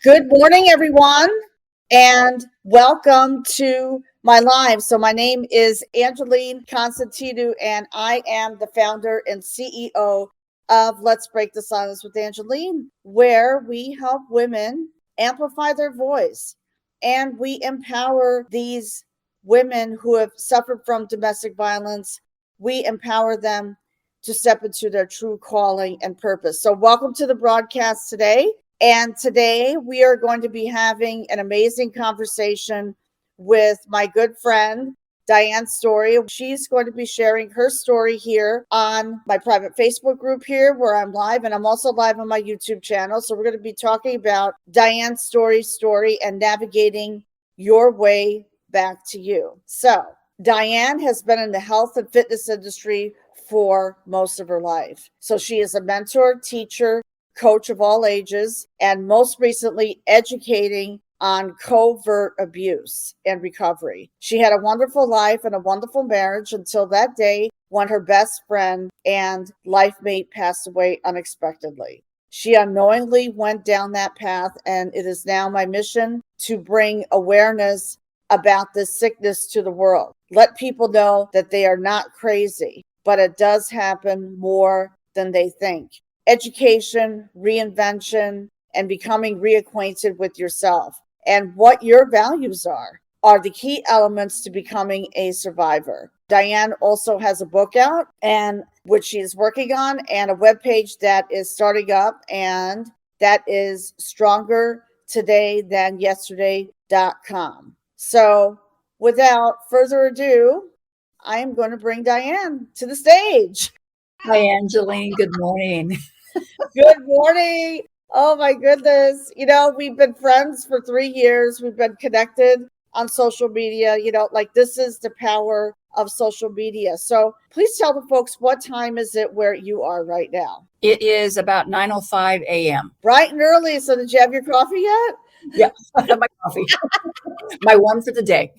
Good morning, everyone, and welcome to my live. So my name is Angeline Constantinu, and I am the founder and CEO of Let's Break the Silence with Angeline, where we help women amplify their voice, and we empower these women who have suffered from domestic violence. We empower them to step into their true calling and purpose. So welcome to the broadcast today. And today we are going to be having an amazing conversation with my good friend, Diane Storey. She's going to be sharing her story here on my private Facebook group here where I'm live, and I'm also live on my YouTube channel. So we're going to be talking about Diane Storey's story and navigating your way back to you. So Diane has been in the health and fitness industry for most of her life. So she is a mentor, teacher, coach of all ages, and most recently educating on covert abuse and recovery. She had a wonderful life and a wonderful marriage until that day when her best friend and life mate passed away unexpectedly. She unknowingly went down that path, and it is now my mission to bring awareness about this sickness to the world. Let people know that they are not crazy, but it does happen more than they think. Education, reinvention, and becoming reacquainted with yourself and what your values are the key elements to becoming a survivor. Diane also has a book out, and which she is working on, and a webpage that is starting up, and that is strongertodaythanyesterday.com. So without further ado, I am going to bring Diane to the stage. Hi, Angeline. Good morning. Good morning. Oh my goodness. We've been friends for 3 years. We've been connected on social media. This is the power of social media. So please tell the folks, what time is it where you are right now? It is about 9:05 a.m. Bright and early. So did you have your coffee yet? Yeah, I have my coffee. My one for the day.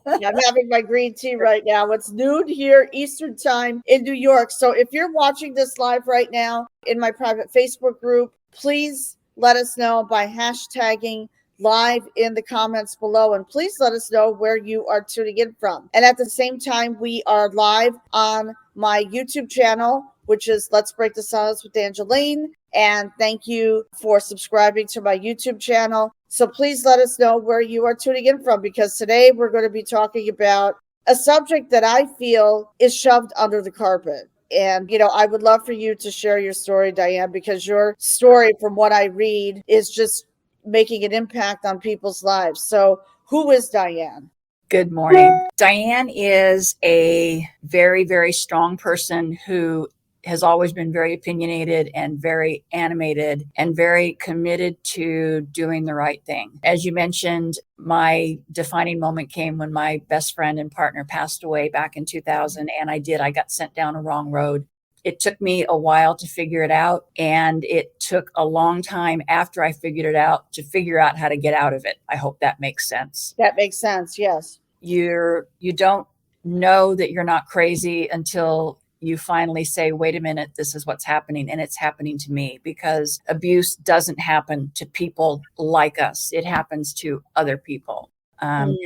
I'm having my green tea right now. It's noon here, Eastern time in New York. So if you're watching this live right now in my private Facebook group, please let us know by hashtagging live in the comments below. And please let us know where you are tuning in from. And at the same time, we are live on my YouTube channel, which is Let's Break the Silence with Angeline. And thank you for subscribing to my YouTube channel. So please let us know where you are tuning in from, because today we're going to be talking about a subject that I feel is shoved under the carpet. And, I would love for you to share your story, Diane, because your story, from what I read, is just making an impact on people's lives. So who is Diane? Good morning. Diane is a very, very strong person who has always been very opinionated and very animated and very committed to doing the right thing. As you mentioned, my defining moment came when my best friend and partner passed away back in 2000, and I got sent down a wrong road. It took me a while to figure it out, and it took a long time after I figured it out to figure out how to get out of it. I hope that makes sense. That makes sense, yes. You don't know that you're not crazy until you finally say, wait a minute, this is what's happening. And it's happening to me, because abuse doesn't happen to people like us. It happens to other people. And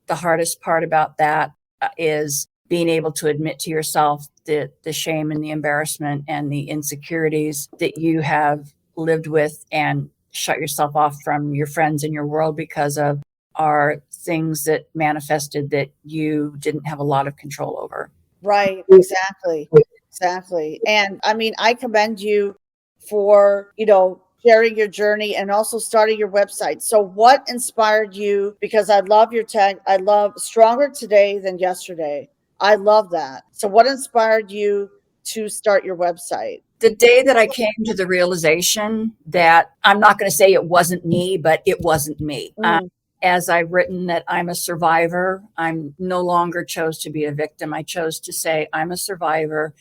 the hardest part about that is being able to admit to yourself the shame and the embarrassment and the insecurities that you have lived with and shut yourself off from your friends and your world because of are things that manifested that you didn't have a lot of control over. Right, exactly. And I commend you for, sharing your journey and also starting your website. So what inspired you? Because I love your tag. I love stronger today than yesterday. I love that. So what inspired you to start your website? The day that I came to the realization that I'm not going to say it wasn't me, but it wasn't me. As I've written that I'm a survivor, I'm no longer chose to be a victim. I chose to say I'm a survivor,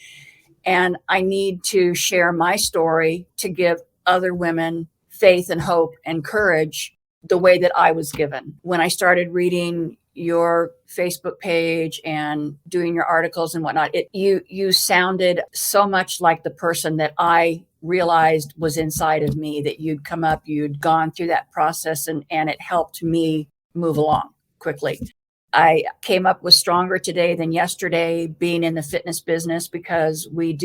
and I need to share my story to give other women faith and hope and courage the way that I was given. When I started reading your Facebook page and doing your articles and whatnot, you sounded so much like the person that I realized was inside of me, that you'd come up, you'd gone through that process, and it helped me move along quickly. I came up with stronger today than yesterday being in the fitness business, because we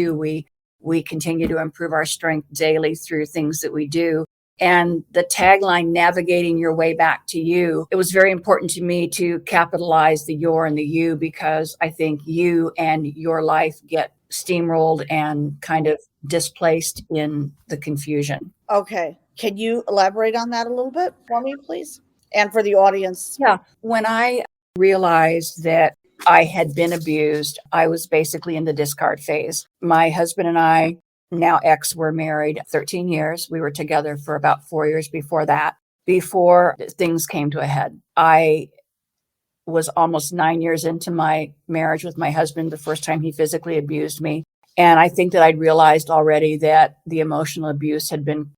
continue to improve our strength daily through things that we do. And the tagline, navigating your way back to you, it was very important to me to capitalize the your and the you, because I think you and your life get steamrolled and kind of displaced in the confusion. Okay. Can you elaborate on that a little bit for me, please? And for the audience? Yeah. When I realized that I had been abused, I was basically in the discard phase. My husband and I, now ex, were married 13 years. We were together for about 4 years before that, before things came to a head. I was almost 9 years into my marriage with my husband the first time he physically abused me. And I think that I'd realized already that the emotional abuse had been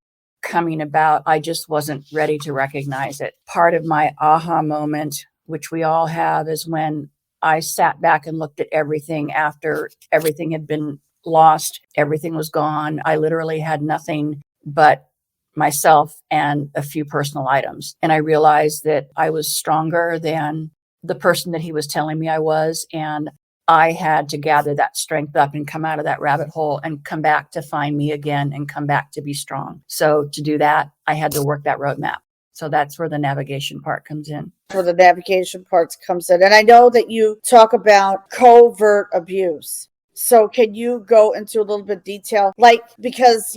coming about. I just wasn't ready to recognize it. Part of my aha moment, which we all have, is when I sat back and looked at everything after everything had been lost. Everything was gone. I literally had nothing but myself and a few personal items. And I realized that I was stronger than the person that he was telling me I was. And I had to gather that strength up and come out of that rabbit hole and come back to find me again and come back to be strong. So to do that, I had to work that roadmap. So that's where the navigation part comes in. Where the navigation parts comes in. And I know that you talk about covert abuse. So can you go into a little bit detail? Like, because,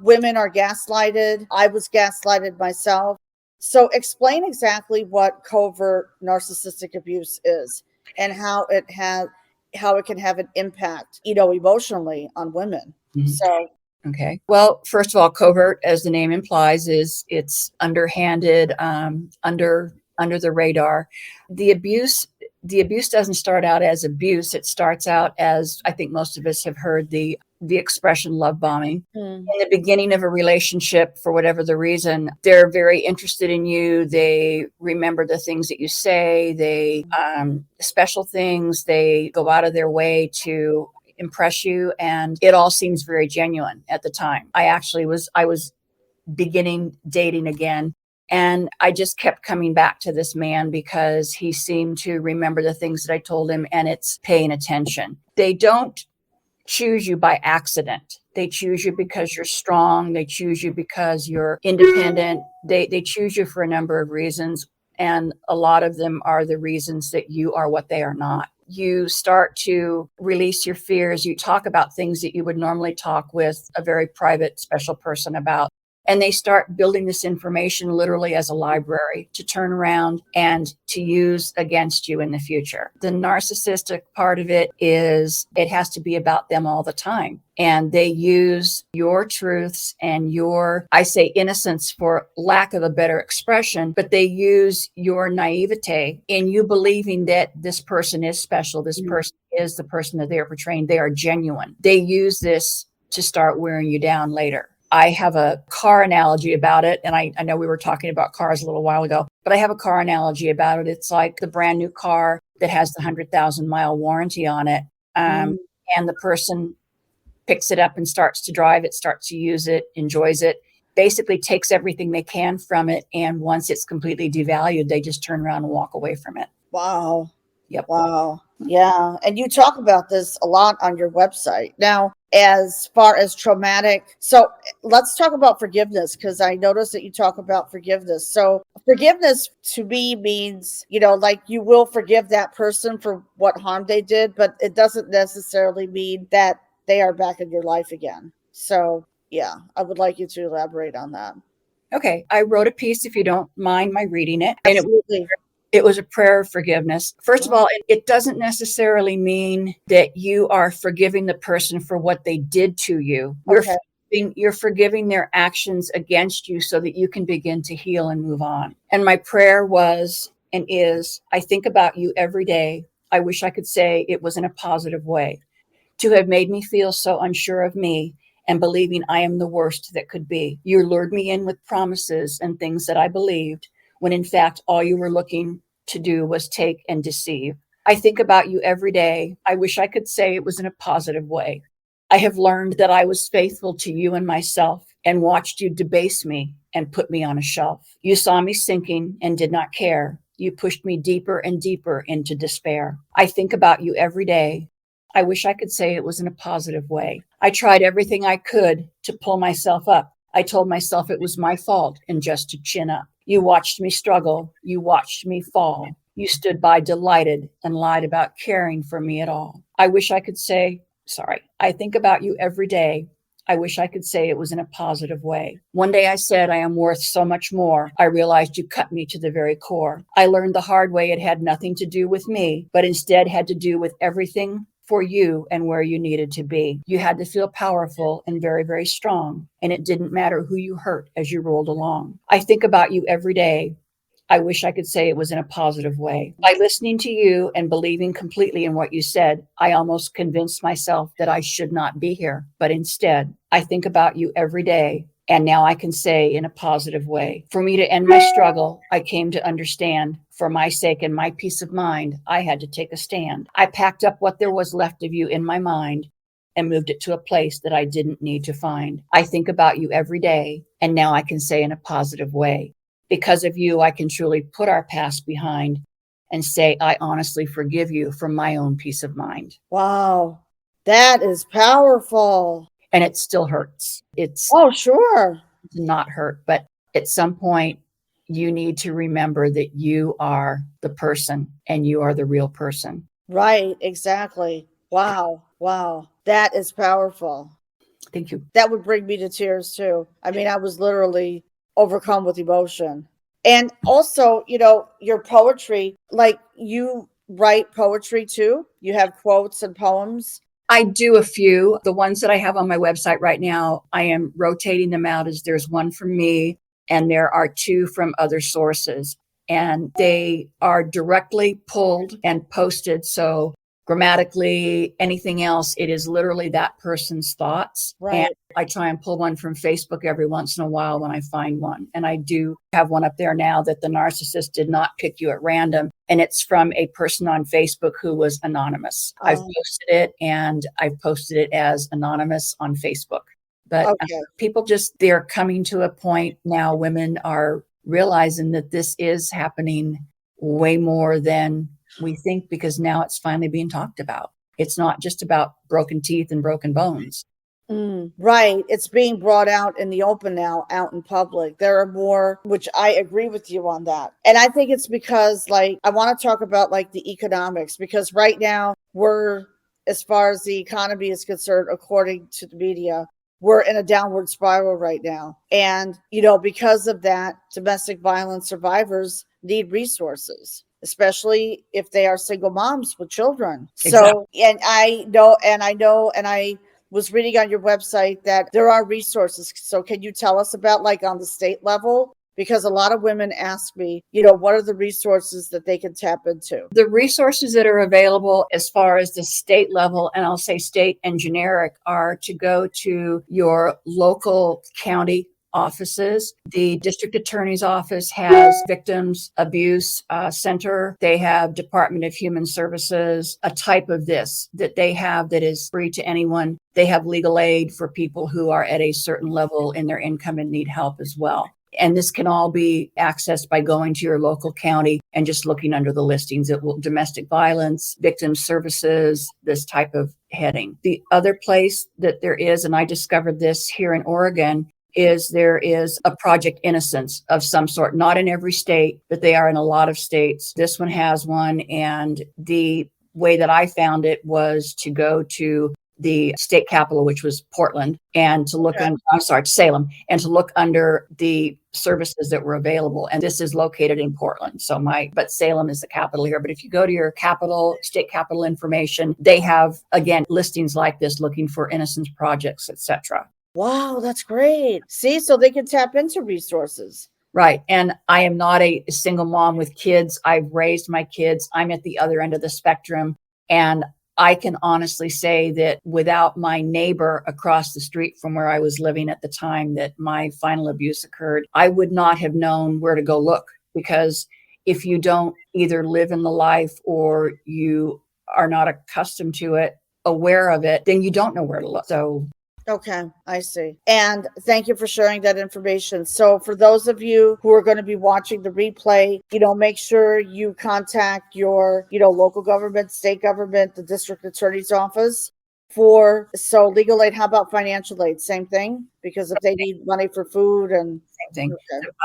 women are gaslighted. I was gaslighted myself. So explain exactly what covert narcissistic abuse is and how it can have an impact, emotionally on women. Mhm. So, okay. Well, first of all, covert, as the name implies, it's underhanded, under the radar. The abuse doesn't start out as abuse. It starts out as, I think most of us have heard the expression, love bombing. In the beginning of a relationship, for whatever the reason, they're very interested in you. They remember the things that you say. They special things. They go out of their way to impress you, and it all seems very genuine at the time. I was beginning dating again, and I just kept coming back to this man because he seemed to remember the things that I told him, and it's paying attention. They don't choose you by accident. They choose you because you're strong. They choose you because you're independent. They choose you for a number of reasons. And a lot of them are the reasons that you are what they are not. You start to release your fears. You talk about things that you would normally talk with a very private, special person about. And they start building this information literally as a library to turn around and to use against you in the future. The narcissistic part of it is it has to be about them all the time. And they use your truths and your, I say innocence for lack of a better expression, but they use your naivete in you believing that this person is special. This person is the person that they are portraying. They are genuine. They use this to start wearing you down later. I have a car analogy about it. And I know we were talking about cars a little while ago, but I have a car analogy about it. It's like the brand new car that has the 100,000-mile warranty on it. And the person picks it up and starts to drive it, starts to use it, enjoys it, basically takes everything they can from it. And once it's completely devalued, they just turn around and walk away from it. Wow. Yep. Wow. Yeah. And you talk about this a lot on your website. Now, as far as traumatic, so let's talk about forgiveness, because I noticed that you talk about forgiveness. So forgiveness to me means, like you will forgive that person for what harm they did, but it doesn't necessarily mean that they are back in your life again. So yeah, I would like you to elaborate on that. Okay. I wrote a piece, if you don't mind my reading it. And Absolutely. it was a prayer of forgiveness. First of all, it doesn't necessarily mean that you are forgiving the person for what they did to you. Okay. You're forgiving their actions against you so that you can begin to heal and move on. And my prayer was and is, I think about you every day. I wish I could say it was in a positive way. To have made me feel so unsure of me and believing I am the worst that could be. You lured me in with promises and things that I believed, when in fact, all you were looking to do was take and deceive. I think about you every day. I wish I could say it was in a positive way. I have learned that I was faithful to you and myself and watched you debase me and put me on a shelf. You saw me sinking and did not care. You pushed me deeper and deeper into despair. I think about you every day. I wish I could say it was in a positive way. I tried everything I could to pull myself up. I told myself it was my fault and just to chin up. You watched me struggle. You watched me fall. You stood by delighted and lied about caring for me at all. I wish I could say, sorry, I think about you every day. I wish I could say it was in a positive way. One day I said I am worth so much more. I realized you cut me to the very core. I learned the hard way it had nothing to do with me, but instead had to do with everything for you and where you needed to be. You had to feel powerful and very, very strong, and it didn't matter who you hurt as you rolled along. I think about you every day. I wish I could say it was in a positive way. By listening to you and believing completely in what you said, I almost convinced myself that I should not be here. But instead, I think about you every day. And now I can say in a positive way, for me to end my struggle, I came to understand for my sake and my peace of mind, I had to take a stand. I packed up what there was left of you in my mind and moved it to a place that I didn't need to find. I think about you every day. And now I can say in a positive way, because of you, I can truly put our past behind and say, I honestly forgive you for my own peace of mind. Wow. That is powerful. And it still hurts. It's Oh, sure. not hurt, but at some point, you need to remember that you are the person and you are the real person. Right. Exactly. Wow. Wow. That is powerful. Thank you. That would bring me to tears too. I mean, I was literally overcome with emotion. And also, your poetry, like you write poetry too. You have quotes and poems. I do a few. The ones that I have on my website right now, I am rotating them out as there's one from me and there are two from other sources. And they are directly pulled and posted. So grammatically, anything else, it is literally that person's thoughts. Right. And I try and pull one from Facebook every once in a while when I find one. And I do have one up there now that the narcissist did not pick you at random. And it's from a person on Facebook who was anonymous. I've posted it and I've posted it as anonymous on Facebook. But people they're coming to a point now, women are realizing that this is happening way more than we think, because now it's finally being talked about. It's not just about broken teeth and broken bones. Right. It's being brought out in the open now, out in public. There are more, which I agree with you on that. And I think it's because, I want to talk about the economics, because right now we're, as far as the economy is concerned, according to the media, we're in a downward spiral right now. And, because of that, domestic violence survivors need resources, especially if they are single moms with children. Exactly. So, and I was reading on your website that there are resources. So can you tell us about on the state level? Because a lot of women ask me, what are the resources that they can tap into? The resources that are available as far as the state level, and I'll say state and generic, are to go to your local county offices. The district attorney's office has victims abuse center. They have Department of Human Services, a type of this that they have that is free to anyone. They have legal aid for people who are at a certain level in their income and need help as well. And this can all be accessed by going to your local county and just looking under the listings. It will domestic violence, victim services, this type of heading. The other place that there is, and I discovered this here in Oregon, is there is a Project Innocence of some sort, not in every state, but they are in a lot of states. This one has one. And the way that I found it was to go to the state capital, which was Portland, and to look Salem, and to look under the services that were available. And this is located in Portland. But Salem is the capital here. But if you go to your state capital information, they have, again, listings like this looking for innocence projects, etc. Wow, that's great. See, so they can tap into resources. Right. And I am not a single mom with kids. I've raised my kids. I'm at the other end of the spectrum. And I can honestly say that without my neighbor across the street from where I was living at the time that my final abuse occurred, I would not have known where to go look, because if you don't either live in the life or you are not accustomed to it, aware of it, then you don't know where to look. So Okay, I see. And thank you for sharing that information. So for those of you who are going to be watching the replay, make sure you contact your, local government, state government, the district attorney's office so legal aid. How about financial aid? Same thing? Because if they need money for food and same thing.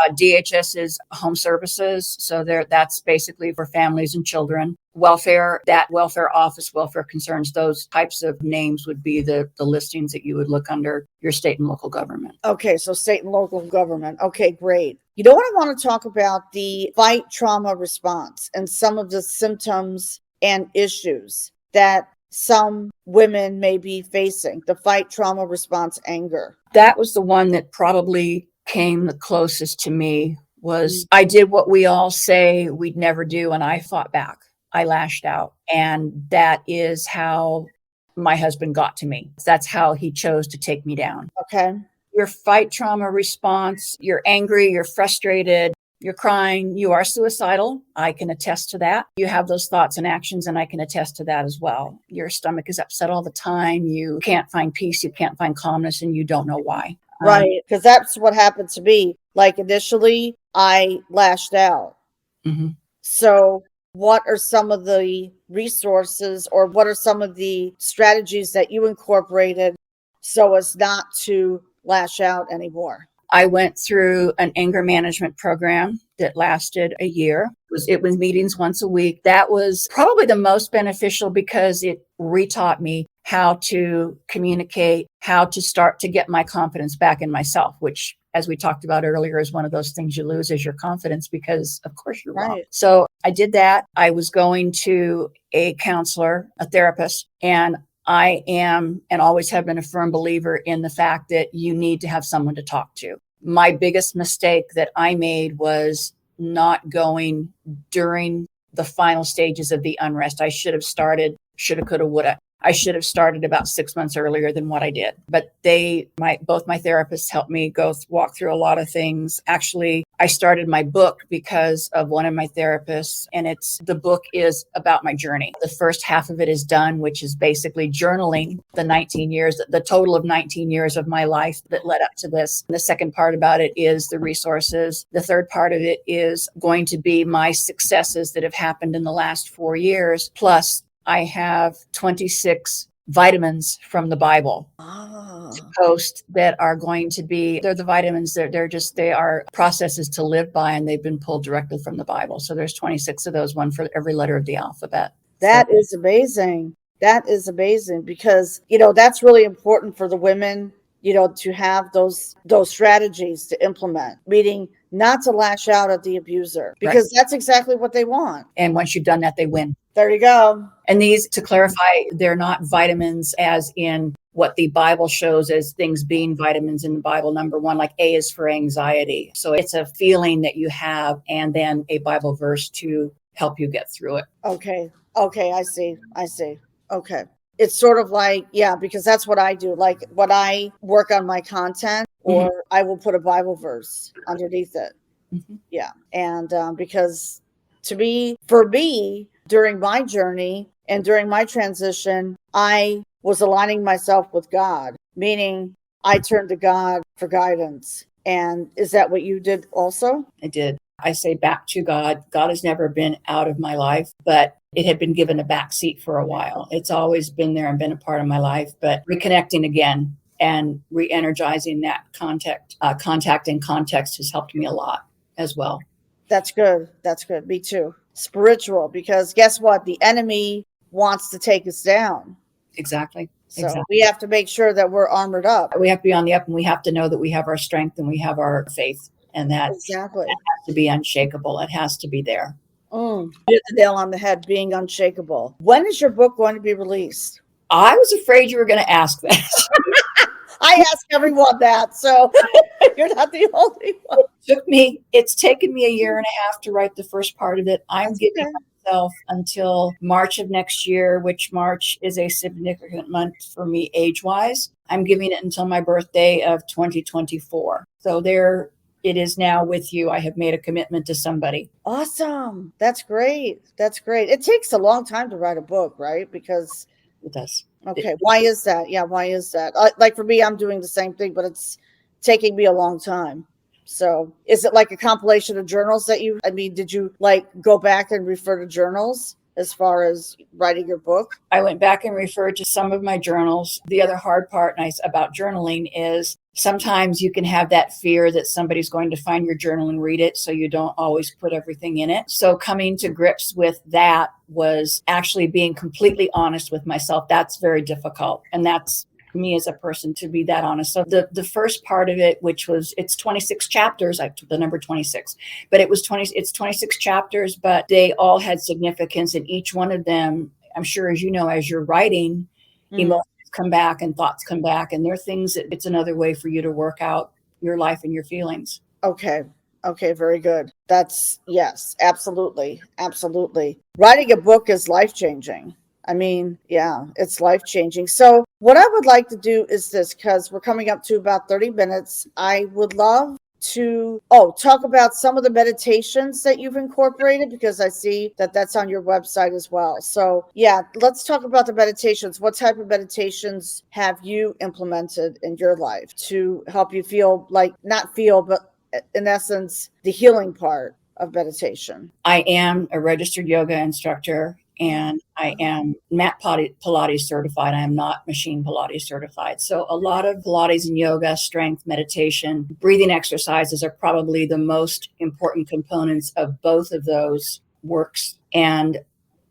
okay. DHS is home services. So that's basically for families and children. Welfare, that welfare office, welfare concerns, those types of names would be the listings that you would look under your state and local government. Okay, so state and local government. Okay, great. You know what I want to talk about? The fight trauma response and some of the symptoms and issues that some women may be facing. The fight trauma response anger. That was the one that probably came the closest to me. Was I did what we all say we'd never do, and I fought back. I lashed out. And that is how my husband got to me. That's how he chose to take me down. Okay. Your fight trauma response, you're angry, you're frustrated, you're crying, you are suicidal. I can attest to that. You have those thoughts and actions, and I can attest to that as well. Your stomach is upset all the time. You can't find peace. You can't find calmness, and you don't know why. Right. Because that's what happened to me. Like initially, I lashed out. Mm-hmm. So what are some of the resources or what are some of the strategies that you incorporated so as not to lash out anymore? I went through an anger management program that lasted a year. It was meetings once a week. That was probably the most beneficial because it retaught me how to communicate, how to start to get my confidence back in myself, which, as we talked about earlier, is one of those things you lose is your confidence because, of course, you're wrong. So I did that. I was going to a counselor, a therapist, and I am and always have been a firm believer in the fact that you need to have someone to talk to. My biggest mistake that I made was not going during the final stages of the unrest. I should have started, shoulda, coulda, woulda. I should have started about 6 months earlier than what I did. But both my therapists helped me walk through a lot of things. Actually, I started my book because of one of my therapists, and the book is about my journey. The first half of it is done, which is basically journaling the total of 19 years of my life that led up to this. And the second part about it is the resources. The third part of it is going to be my successes that have happened in the last 4 years, plus I have 26 vitamins from the Bible to post that are going to be, they're the vitamins, they are processes to live by, and they've been pulled directly from the Bible. So there's 26 of those, one for every letter of the alphabet. That is amazing. That is amazing because, that's really important for the women, to have those strategies to implement, meaning not to lash out at the abuser because that's exactly what they want. And once you've done that, they win. There you go. And these, to clarify, they're not vitamins as in what the Bible shows as things being vitamins in the Bible. Number one, like A is for anxiety. So it's a feeling that you have and then a Bible verse to help you get through it. Okay. I see. Okay. It's sort of like, because that's what I do. Like when I work on my content, or I will put a Bible verse underneath it. Mm-hmm. Yeah. And because for me, during my journey and during my transition, I was aligning myself with God, meaning I turned to God for guidance. And is that what you did also? I did. I say back to God. God has never been out of my life, but it had been given a back seat for a while. It's always been there and been a part of my life, but reconnecting again and re-energizing that contact and context has helped me a lot as well. That's good. Me too. Spiritual, because guess what? The enemy wants to take us down. Exactly. So we have to make sure that we're armored up. We have to be on the up, and we have to know that we have our strength and we have our faith, and that has to be unshakable. It has to be there. You hit the nail on the head, being unshakable. When is your book going to be released? I was afraid you were going to ask that. I ask everyone that, so you're not the only one. It's taken me a year and a half to write the first part of it. I'm giving myself until March of next year, which March is a significant month for me age-wise. I'm giving it until my birthday of 2024. So there it is now with you. I have made a commitment to somebody. Awesome. That's great. That's great. It takes a long time to write a book, right? Because, It does. okay, why is that? Yeah, why is that? Like for me, I'm doing the same thing, but it's taking me a long time. So is it like a compilation of journals that I mean, did you like go back and refer to journals as far as writing your book? I went back and referred to some of my journals. The other hard part about journaling is sometimes you can have that fear that somebody's going to find your journal and read it, so you don't always put everything in it. So coming to grips with that was actually being completely honest with myself. That's very difficult. And that's me as a person, to be that honest. So the first part of it, which was, it's 26 chapters, I took the number 26, but it's 26 chapters, but they all had significance, and each one of them, I'm sure, as you know, as you're writing, emotions come back and thoughts come back, and there are things that it's another way for you to work out your life and your feelings. Okay. Okay, very good. That's, yes, absolutely. Absolutely. Writing a book is life-changing. I mean, yeah, it's life-changing. So what I would like to do is this, because we're coming up to about 30 minutes. I would love to talk about some of the meditations that you've incorporated, because I see that that's on your website as well. So yeah, let's talk about the meditations. What type of meditations have you implemented in your life to help you feel, like, not feel, but in essence, the healing part of meditation? I am a registered yoga instructor, and I am mat Pilates certified. I am not machine Pilates certified. So a lot of Pilates and yoga, strength, meditation, breathing exercises are probably the most important components of both of those works. And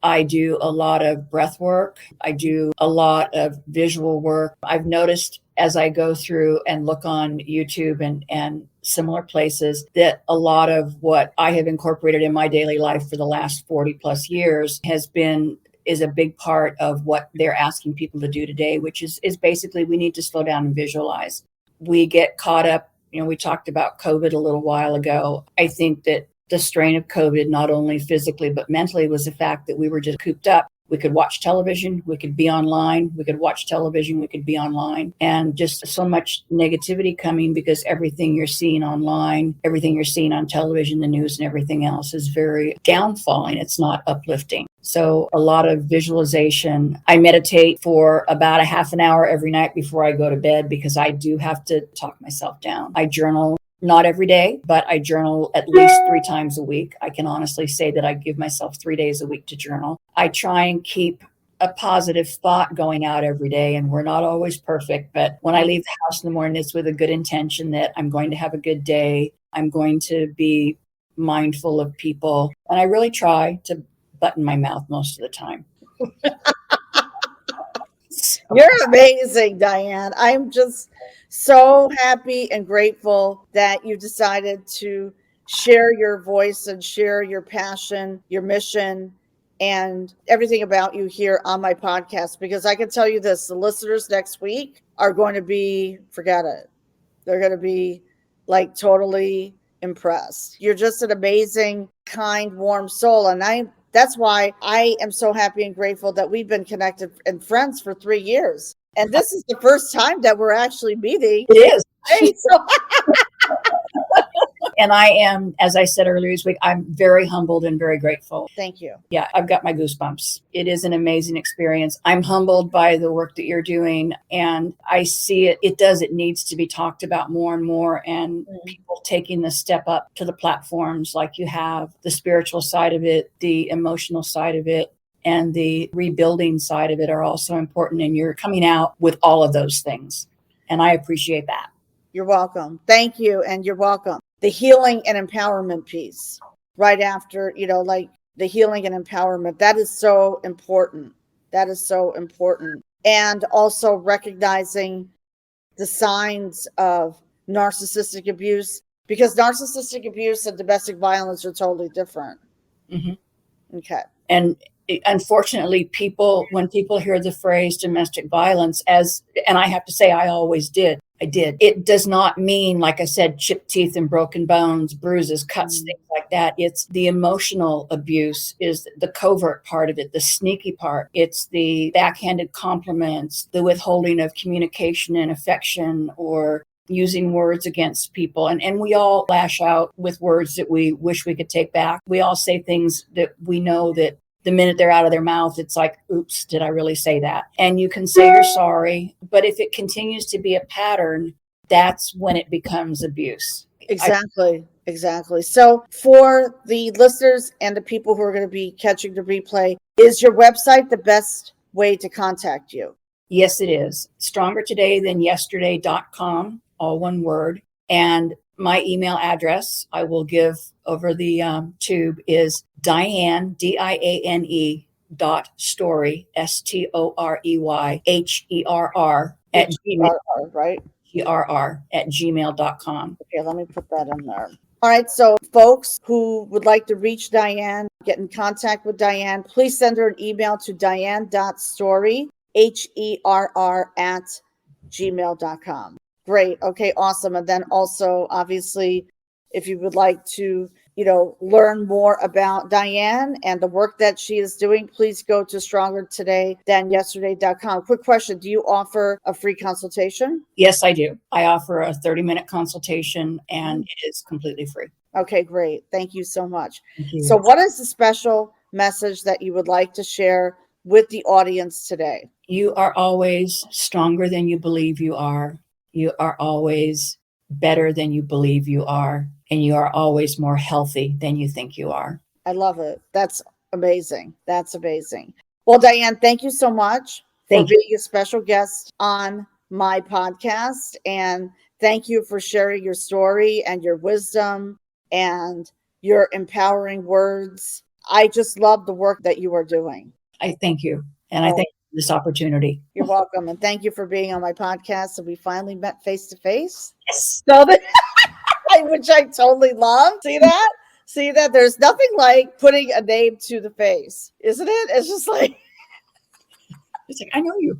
I do a lot of breath work. I do a lot of visual work. I've noticed as I go through and look on YouTube and similar places that a lot of what I have incorporated in my daily life for the last 40 plus years is a big part of what they're asking people to do today, which is basically we need to slow down and visualize. We get caught up, we talked about COVID a little while ago. I think that the strain of COVID, not only physically, but mentally, was the fact that we were just cooped up. We could watch television, we could be online, we could watch television, we could be online, and just so much negativity coming because everything you're seeing online, everything you're seeing on television, the news and everything else is very downfalling. It's not uplifting. So a lot of visualization. I meditate for about a half an hour every night before I go to bed because I do have to talk myself down. I journal. Not every day, but I journal at least 3 times a week. I can honestly say that I give myself 3 days a week to journal. I try and keep a positive thought going out every day, and we're not always perfect, but when I leave the house in the morning, it's with a good intention that I'm going to have a good day. I'm going to be mindful of people, and I really try to button my mouth most of the time. You're amazing, Diane. I'm just so happy and grateful that you decided to share your voice and share your passion, your mission, and everything about you here on my podcast. Because I can tell you this, the listeners next week are going to be, forget it. They're going to be like totally impressed. You're just an amazing, kind, warm soul. And that's why I am so happy and grateful that we've been connected and friends for 3 years. And this is the first time that we're actually meeting. It is. Hey, so And I am, as I said earlier this week, I'm very humbled and very grateful. thank you. Yeah, I've got my goosebumps. It is an amazing experience. I'm humbled by the work that you're doing, and I see it. It needs to be talked about more and more, and people taking the step up to the platforms like you have, the spiritual side of it, the emotional side of it, and the rebuilding side of it are also important. And you're coming out with all of those things. And I appreciate that. You're welcome. Thank you. And you're welcome. The healing and empowerment piece right after, like the healing and empowerment, that is so important. That is so important. And also recognizing the signs of narcissistic abuse, because narcissistic abuse and domestic violence are totally different. Mm-hmm. Okay. And unfortunately, when people hear the phrase domestic violence, and I have to say, I always did. I did. It does not mean, like I said, chipped teeth and broken bones, bruises, cuts, things like that. It's the emotional abuse is the covert part of it, the sneaky part. It's the backhanded compliments, the withholding of communication and affection, or using words against people. And we all lash out with words that we wish we could take back. We all say things that we know that the minute they're out of their mouth, it's like, oops, did I really say that? And you can say you're sorry, but if it continues to be a pattern, that's when it becomes abuse. Exactly. So for the listeners and the people who are going to be catching the replay, is your website the best way to contact you? Yes, it is. Strongertoday-than-yesterday.com, all one word. And my email address I will give over the tube is Diane, Diane .Storey, STOREYHERR at right? gmail.com. Okay, let me put that in there. All right, so folks who would like to reach Diane, get in contact with Diane, please send her an email to diane.storey, HERR at gmail.com. Great. Okay, awesome. And then also, obviously, if you would like to, learn more about Diane and the work that she is doing, please go to strongertoday-than-yesterday.com. Quick question. Do you offer a free consultation? Yes, I do. I offer a 30-minute consultation and it is completely free. Okay, great. Thank you so much. Thank you. So what is the special message that you would like to share with the audience today? You are always stronger than you believe you are. You are always better than you believe you are. And you are always more healthy than you think you are. I love it. That's amazing. That's amazing. Well, Diane, thank you so much for being a special guest on my podcast. And thank you for sharing your story and your wisdom and your empowering words. I just love the work that you are doing. I thank you. And I thank you for this opportunity. You're welcome. And thank you for being on my podcast. So we finally met face to face. Yes. So which I totally love. See that? There's nothing like putting a name to the face, isn't it? It's just like, I know you.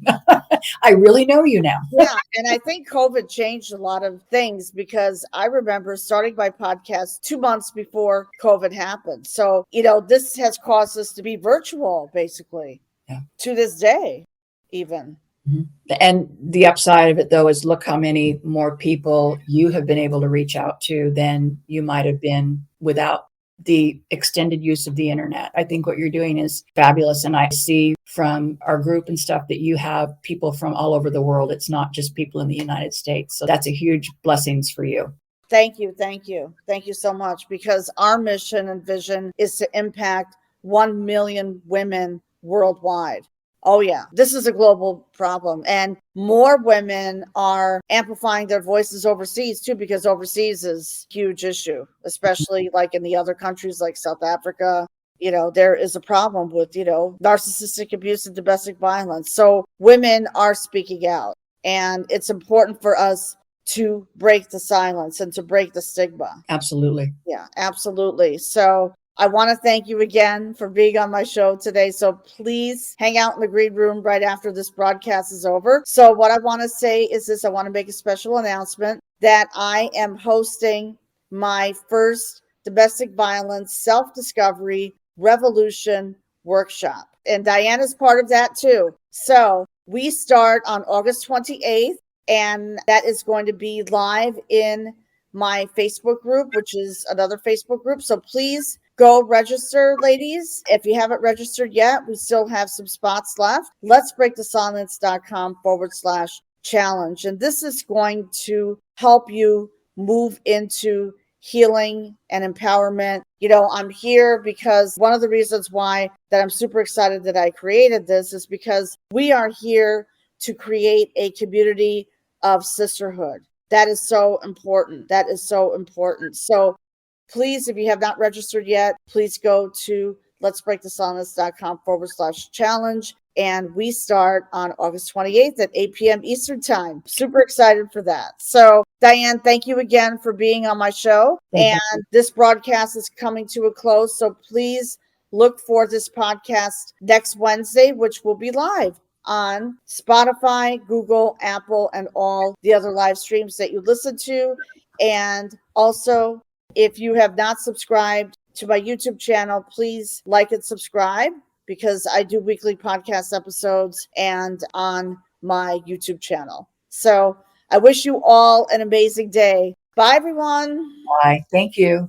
I really know you now. Yeah. And I think COVID changed a lot of things because I remember starting my podcast 2 months before COVID happened. So, this has caused us to be virtual basically to this day, even. Mm-hmm. And the upside of it, though, is look how many more people you have been able to reach out to than you might have been without the extended use of the internet. I think what you're doing is fabulous. And I see from our group and stuff that you have people from all over the world. It's not just people in the United States. So that's a huge blessings for you. Thank you. Thank you. Thank you so much, because our mission and vision is to impact 1 million women worldwide. Oh, yeah. This is a global problem. And more women are amplifying their voices overseas, too, because overseas is a huge issue, especially like in the other countries like South Africa. There is a problem with, narcissistic abuse and domestic violence. So women are speaking out. And it's important for us to break the silence and to break the stigma. Absolutely. Yeah, absolutely. So I want to thank you again for being on my show today. So please hang out in the green room right after this broadcast is over. So what I want to say is this: I want to make a special announcement that I am hosting my first domestic violence self-discovery revolution workshop. And Diane is part of that too. So we start on August 28th, and that is going to be live in my Facebook group, which is another Facebook group. So please go register, ladies. If you haven't registered yet, we still have some spots left. letsbreakthesilence.com/challenge. And this is going to help you move into healing and empowerment. I'm here because one of the reasons why that I'm super excited that I created this is because we are here to create a community of sisterhood. That is so important. So please, if you have not registered yet, please go to letsbreakthesilence.com/challenge. And we start on August 28th at 8 p.m. Eastern time. Super excited for that. So Diane, thank you again for being on my show. And this broadcast is coming to a close. So please look for this podcast next Wednesday, which will be live on Spotify, Google, Apple, and all the other live streams that you listen to. And also, if you have not subscribed to my YouTube channel, please like and subscribe, because I do weekly podcast episodes and on my YouTube channel. So I wish you all an amazing day. Bye, everyone. Bye. Thank you.